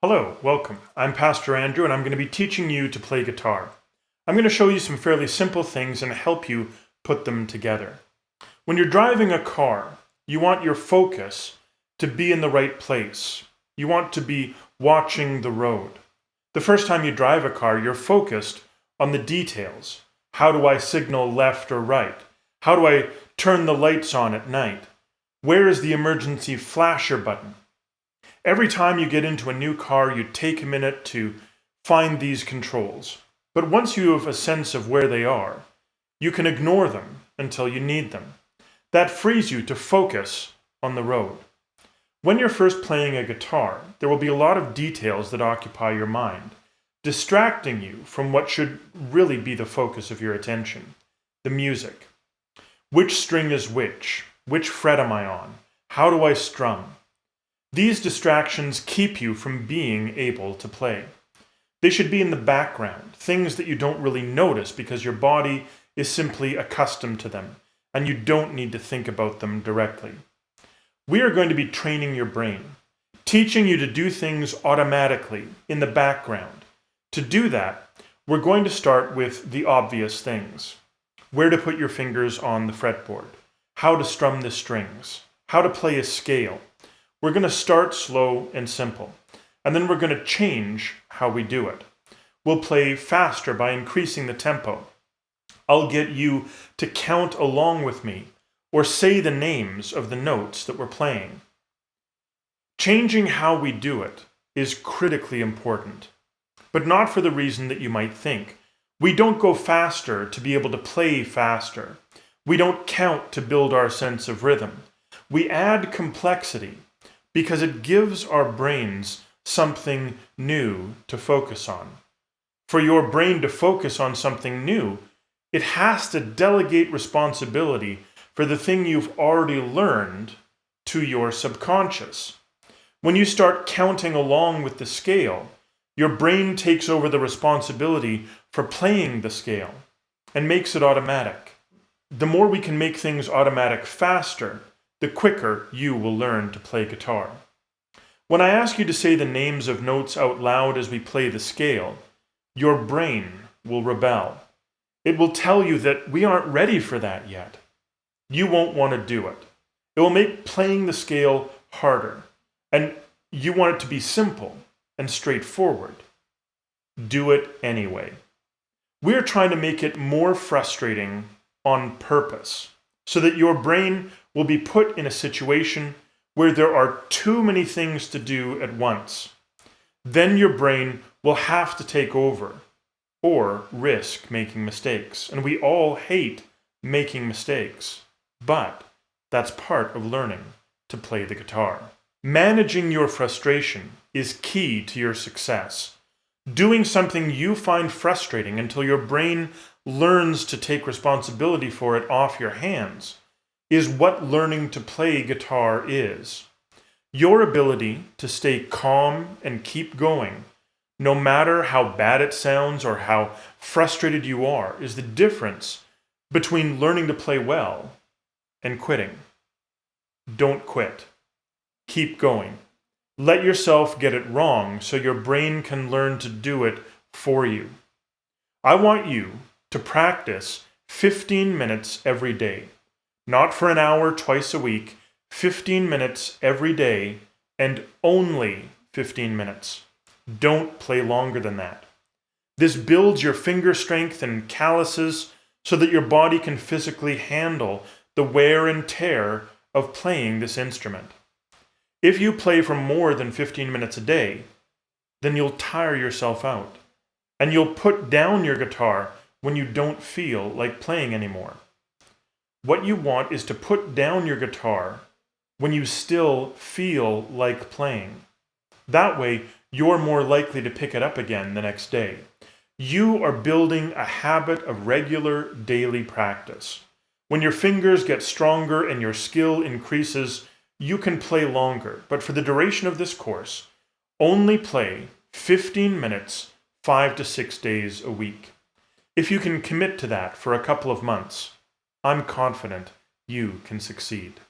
Hello, welcome. I'm Pastor Andrew and I'm going to be teaching you to play guitar. I'm going to show you some fairly simple things and help you put them together. When you're driving a car, you want your focus to be in the right place. You want to be watching the road. The first time you drive a car, you're focused on the details. How do I signal left or right? How do I turn the lights on at night? Where is the emergency flasher button? Every time you get into a new car, you take a minute to find these controls. But once you have a sense of where they are, you can ignore them until you need them. That frees you to focus on the road. When you're first playing a guitar, there will be a lot of details that occupy your mind, distracting you from what should really be the focus of your attention, the music. Which string is which? Which fret am I on? How do I strum? These distractions keep you from being able to play. They should be in the background, things that you don't really notice because your body is simply accustomed to them, and you don't need to think about them directly. We are going to be training your brain, teaching you to do things automatically in the background. To do that, we're going to start with the obvious things. Where to put your fingers on the fretboard, how to strum the strings, how to play a scale. We're going to start slow and simple, and then we're going to change how we do it. We'll play faster by increasing the tempo. I'll get you to count along with me or say the names of the notes that we're playing. Changing how we do it is critically important, but not for the reason that you might think. We don't go faster to be able to play faster. We don't count to build our sense of rhythm. We add complexity because it gives our brains something new to focus on. For your brain to focus on something new, it has to delegate responsibility for the thing you've already learned to your subconscious. When you start counting along with the scale, your brain takes over the responsibility for playing the scale and makes it automatic. The more we can make things automatic faster, the quicker you will learn to play guitar. When I ask you to say the names of notes out loud as we play the scale, your brain will rebel. It will tell you that we aren't ready for that yet. You won't want to do it. It will make playing the scale harder, and you want it to be simple and straightforward. Do it anyway. We're trying to make it more frustrating on purpose, so that your brain will be put in a situation where there are too many things to do at once. Then your brain will have to take over or risk making mistakes. And we all hate making mistakes, but that's part of learning to play the guitar. Managing your frustration is key to your success. Doing something you find frustrating until your brain learns to take responsibility for it off your hands is what learning to play guitar is. Your ability to stay calm and keep going, no matter how bad it sounds or how frustrated you are, is the difference between learning to play well and quitting. Don't quit. Keep going. Let yourself get it wrong so your brain can learn to do it for you. I want you to practice 15 minutes every day. Not for an hour twice a week, 15 minutes every day, and only 15 minutes. Don't play longer than that. This builds your finger strength and calluses so that your body can physically handle the wear and tear of playing this instrument. If you play for more than 15 minutes a day, then you'll tire yourself out, and you'll put down your guitar when you don't feel like playing anymore. What you want is to put down your guitar when you still feel like playing. That way, you're more likely to pick it up again the next day. You are building a habit of regular daily practice. When your fingers get stronger and your skill increases, you can play longer. But for the duration of this course, only play 15 minutes, 5 to 6 days a week. If you can commit to that for a couple of months, I'm confident you can succeed.